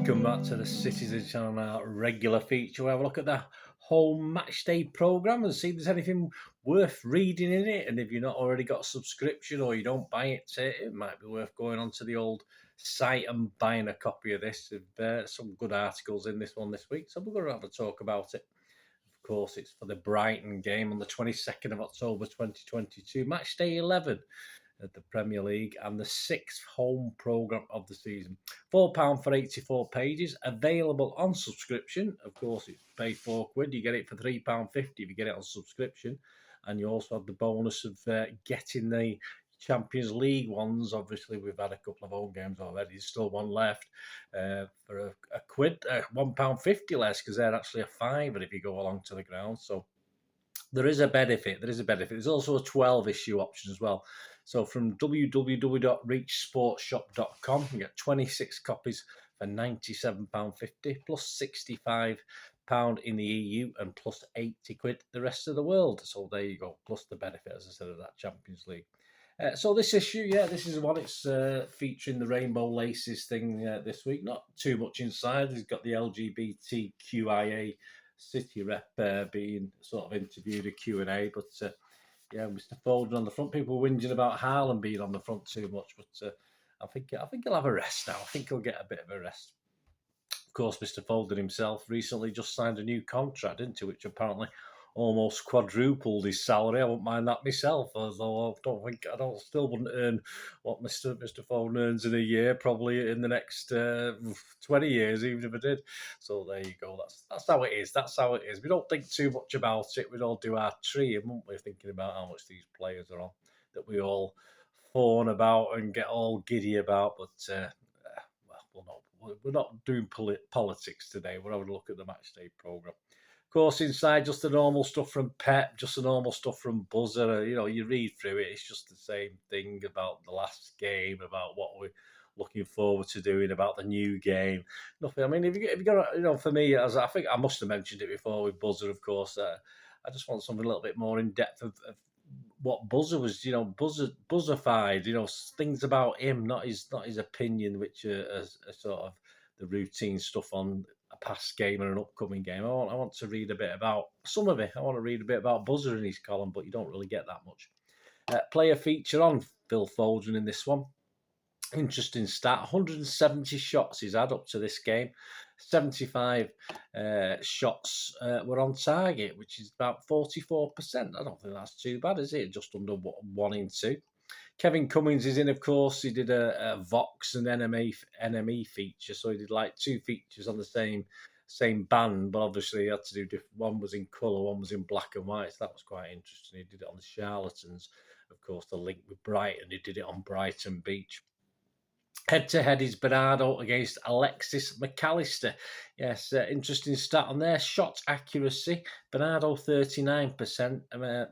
Welcome back to the Citizen Channel, our regular feature. We'll have a look at the home match day programme and see if there's anything worth reading in it. And if you've not already got a subscription or you don't buy it, it might be worth going onto the old site and buying a copy of this. There's some good articles in this one this week, so we're going to have a talk about it. Of course, it's for the Brighton game on the 22nd of October 2022, match day 11 at the Premier League and the 6th home programme of the season. £4 for 84 pages, available on subscription. Of course, it's pay £4. You get it for £3.50 if you get it on subscription. And you also have the bonus of getting the Champions League ones. Obviously, we've had a couple of home games already. There's still one left for a quid, £1.50 less, because they're actually a fiver if you go along to the ground. So there is a benefit. There's also a 12-issue option as well. So from www.reachsportshop.com, you get 26 copies for £97.50 plus £65 in the EU and plus 80 quid the rest of the world. So there you go, plus the benefit, as I said, of that Champions League. So this issue, this is one. It's featuring the rainbow laces thing this week. Not too much inside. He's got the LGBTQIA City rep being sort of interviewed, a Q&A, but Mr. Foden on the front. People whinging about Haaland being on the front too much, but I think he'll have a rest now. I think he'll get a bit of a rest. Of course, Mr. Foden himself recently just signed a new contract, didn't he, which apparently almost quadrupled his salary. I wouldn't mind that myself, although I still wouldn't earn what Mr. Foden earns in a year, probably in the next 20 years, even if I did. So there you go. That's how it is. That's how it is. We don't think too much about it. We'd all do our tree, wouldn't we, thinking about how much these players are on, that we all fawn about and get all giddy about. But we're not doing politics today. We're having a look at the matchday programme. Of course, inside, just the normal stuff from Pep, just the normal stuff from Buzzer. You read through it, it's just the same thing about the last game, about what we're looking forward to doing, about the new game. Nothing. I mean, if you got, for me, as I think I must have mentioned it before with Buzzer, of course, I just want something a little bit more in depth of what Buzzer was, Buzzerfied, things about him, not his opinion, which are sort of the routine stuff on a past game and an upcoming game. I want to read a bit about some of it. I want to read a bit about Buzzer in his column, but you don't really get that much. Player feature on Phil Foden in this one. Interesting stat, 170 shots he's had up to this game. 75 shots were on target, which is about 44%. I don't think that's too bad, is it? Just under 1 in 2. Kevin Cummins is in, of course. He did a Vox and NME feature, so he did like 2 features on the same band, but obviously he had to do different. One was in colour, one was in black and white, so that was quite interesting. He did it on the Charlatans, of course, the link with Brighton. He did it on Brighton Beach. Head-to-head is Bernardo against Alexis McAllister. Yes, interesting stat on there. Shot accuracy, Bernardo 39%,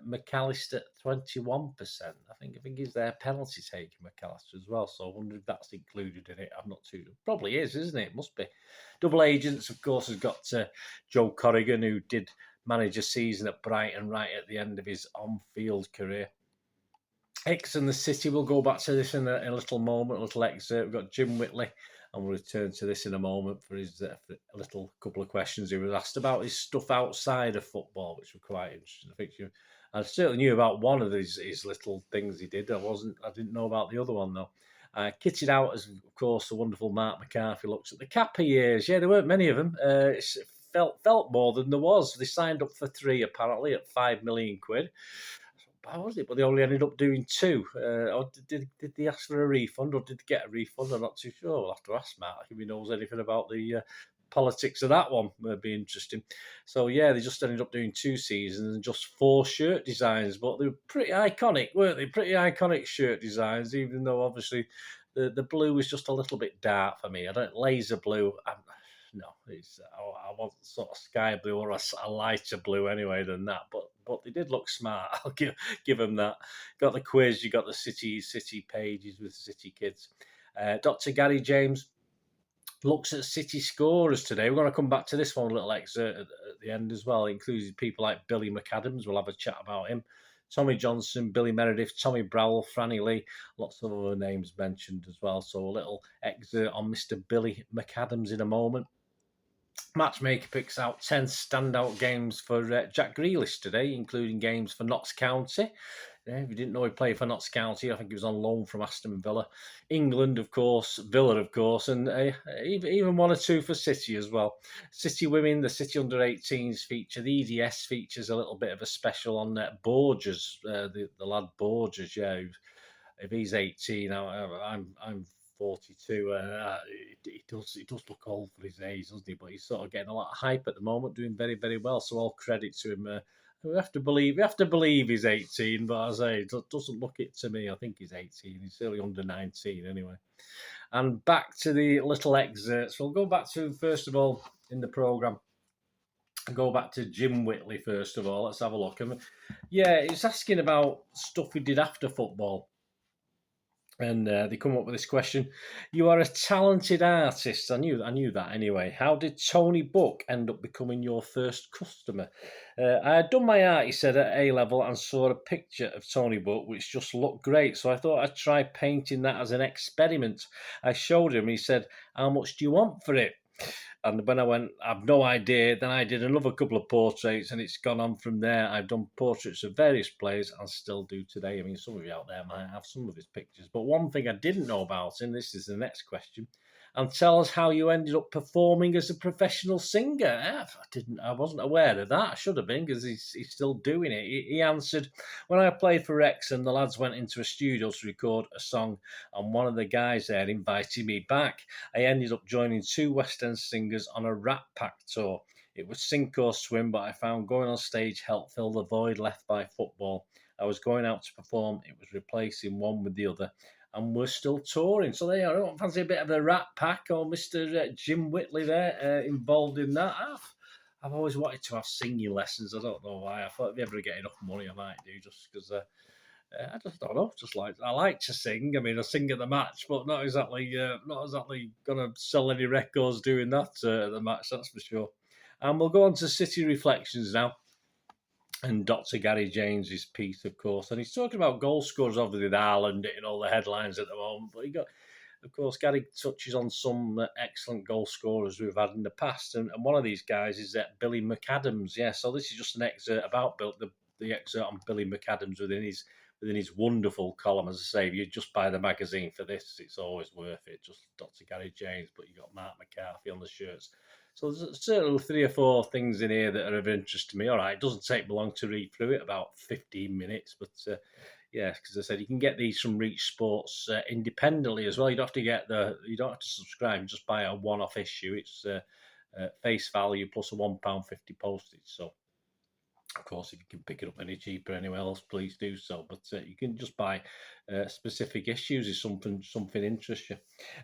McAllister 21%. I think he's there penalty taking, McAllister, as well. So I wonder if that's included in it. I'm not too. Probably is, isn't it? Must be. Double agents, of course, has got Joe Corrigan, who did manage a season at Brighton right at the end of his on-field career. X and the City, we'll go back to this in a little moment, a little excerpt. We've got Jim Whitley, and we'll return to this in a moment for his a little couple of questions he was asked about his stuff outside of football, which were quite interesting. I certainly knew about one of his little things he did. I didn't know about the other one, though. Kitted out as, of course, the wonderful Marc McCarthy looks at the Kappa years. Yeah, there weren't many of them. It felt more than there was. They signed up for 3, apparently, at £5 million. How was it? But they only ended up doing 2. Or did they ask for a refund, or did they get a refund? I'm not too sure. We'll have to ask Marc if he knows anything about the politics of that one. It'd be interesting. So, they just ended up doing 2 seasons and just 4 shirt designs. But they were pretty iconic, weren't they? Pretty iconic shirt designs, even though, obviously, the blue was just a little bit dark for me. I don't laser blue. No, I want sort of sky blue or a lighter blue anyway than that. But they did look smart. I'll give them that. Got the quiz. You got the city pages with City kids. Dr. Gary James looks at City scorers today. We're going to come back to this one, a little excerpt at the end as well. It includes people like Billy McAdams. We'll have a chat about him Tommy Johnson, Billy Meredith, Tommy Browell, Franny Lee, lots of other names mentioned as well. So a little excerpt on Mr. Billy McAdams in a moment. Matchmaker picks out 10 standout games for Jack Grealish today, including games for Notts County. If you didn't know he played for Notts County, I think he was on loan from Aston Villa. England, of course, Villa, of course, and even one or two for City as well. City women, the City under-18s feature. The EDS features a little bit of a special on Borges, the lad Borges, yeah. If he's 18, I'm 42. He does look old for his age, doesn't he? But he's sort of getting a lot of hype at the moment, doing very, very well. So all credit to him. We have to believe he's 18, but as I say, it doesn't look it to me. I think he's 18. He's certainly under 19 anyway. And back to the little excerpts. We'll go back to, first of all, in the programme, go back to Jim Whitley, first of all. Let's have a look. Yeah, it's asking about stuff we did after football. And they come up with this question. You are a talented artist. I knew that anyway. How did Tony Buck end up becoming your first customer? I had done my art, he said, at A-level and saw a picture of Tony Buck, which just looked great. So I thought I'd try painting that as an experiment. I showed him. He said, how much do you want for it? And when I went, I've no idea, then I did another couple of portraits and it's gone on from there. I've done portraits of various players and still do today. I mean, some of you out there might have some of his pictures. But one thing I didn't know about him, this is the next question, and tell us how you ended up performing as a professional singer. I wasn't aware of that. I should have been, because he's still doing it. He answered, when I played for Wrexham, the lads went into a studio to record a song, and one of the guys there invited me back. I ended up joining 2 West End singers on a Rat Pack tour. It was sink or swim, but I found going on stage helped fill the void left by football. I was going out to perform. It was replacing one with the other. And we're still touring. So there you are. I don't fancy a bit of the Rat Pack or Mr. Jim Whitley there involved in that. I've always wanted to have singing lessons. I don't know why. I thought if you ever get enough money, I might do, just because I just don't know. I like to sing. I mean, I sing at the match, but not exactly gonna sell any records doing that at the match. That's for sure. And we'll go on to City Reflections now. And Dr. Gary James's piece, of course. And he's talking about goal scorers, obviously, with Ireland in all the headlines at the moment. But of course, Gary touches on some excellent goal scorers we've had in the past. And one of these guys is Billy McAdams. Yeah, so this is just an excerpt about the excerpt on Billy McAdams within his wonderful column. As I say, if you just buy the magazine for this, it's always worth it. Just Dr. Gary James, but you got Mark McCarthy on the shirts. So there's certainly 3 or 4 things in here that are of interest to me. All right, it doesn't take me long to read through it, about 15 minutes. But yeah, because I said you can get these from Reach Sports independently as well. You don't have to subscribe. Just buy a one-off issue. It's face value plus a £1.50 postage. So, of course, if you can pick it up any cheaper anywhere else, please do so. But you can just buy specific issues if something interests you.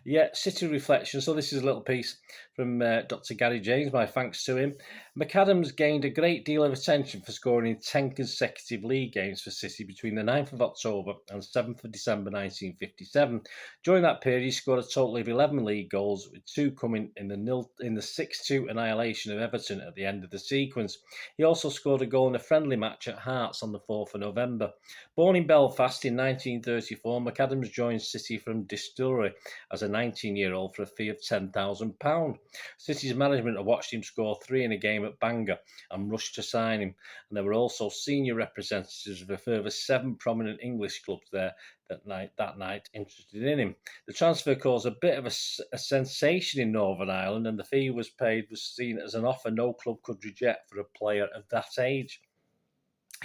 Yeah, City Reflection. So this is a little piece from Dr. Gary James. My thanks to him. McAdams gained a great deal of attention for scoring in 10 consecutive league games for City between the 9th of October and 7th of December 1957. During that period, he scored a total of 11 league goals, with 2 coming in the 6-2 annihilation of Everton at the end of the sequence. He also scored a goal in a friendly match at Hearts on the 4th of November. Born in Belfast in 1934, McAdams joined City from Distillery as a 19-year-old for a fee of £10,000. City's management had watched him score 3 in a game at Bangor and rushed to sign him. And there were also senior representatives of a further 7 prominent English clubs there that night interested in him. The transfer caused a bit of a sensation in Northern Ireland, and the fee was seen as an offer no club could reject for a player of that age.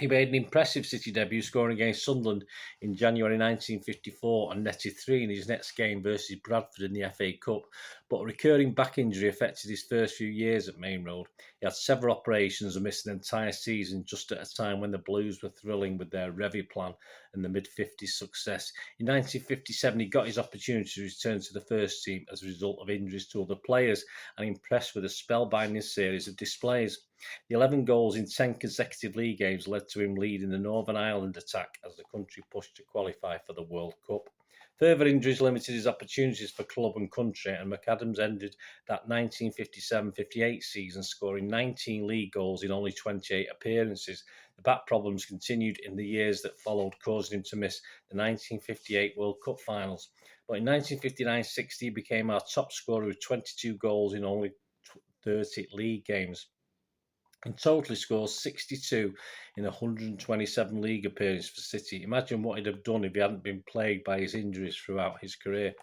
He made an impressive City debut, scoring against Sunderland in January 1954 and netted 3 in his next game versus Bradford in the FA Cup. But a recurring back injury affected his first few years at Main Road. He had several operations and missed an entire season just at a time when the Blues were thrilling with their Revy plan and the mid-50s success. In 1957, he got his opportunity to return to the first team as a result of injuries to other players and impressed with a spellbinding series of displays. The 11 goals in 10 consecutive league games led to him leading the Northern Ireland attack as the country pushed to qualify for the World Cup. Further injuries limited his opportunities for club and country, and McAdams ended that 1957-58 season scoring 19 league goals in only 28 appearances. The back problems continued in the years that followed, causing him to miss the 1958 World Cup finals. But in 1959-60, he became our top scorer with 22 goals in only 30 league games. In total, he scores 62 in 127 league appearances for City. Imagine what he'd have done if he hadn't been plagued by his injuries throughout his career.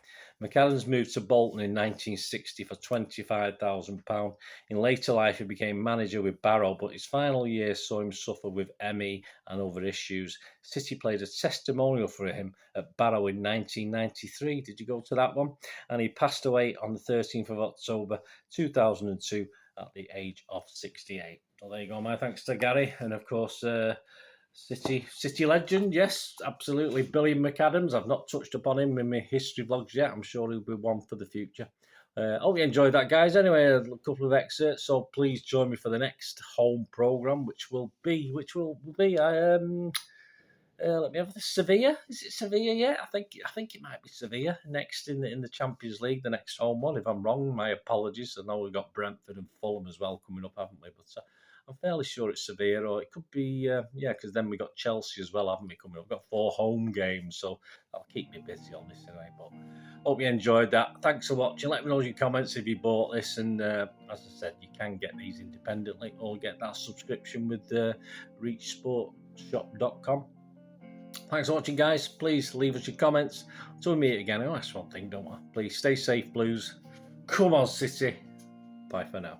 McAdams moved to Bolton in 1960 for £25,000. In later life, he became manager with Barrow, but his final years saw him suffer with ME and other issues. City played a testimonial for him at Barrow in 1993. Did you go to that one? And he passed away on the 13th of October 2002 at the age of 68. So there you go, my thanks to Gary, and of course City legend, yes, absolutely, Billy McAdams. I've not touched upon him in my history vlogs yet. I'm sure he'll be one for the future. Hope you enjoyed that, guys. Anyway, a couple of excerpts, so please join me for the next home program, which will be let me have the Sevilla. Is it Sevilla yet? I think it might be Sevilla next in the Champions League, the next home one. If I'm wrong, my apologies. I know we've got Brentford and Fulham as well coming up, haven't we? But I'm fairly sure it's Sevilla, or it could be because then we got Chelsea as well, haven't we? Coming up, we've got 4 home games, so that'll keep me busy on this anyway. But hope you enjoyed that. Thanks for watching. Let me know in your comments if you bought this, and as I said, you can get these independently or get that subscription with reachsportshop.com. Thanks for watching, guys. Please leave us your comments. Until we meet again, that's one thing, don't I? Please stay safe, Blues. Come on, City. Bye for now.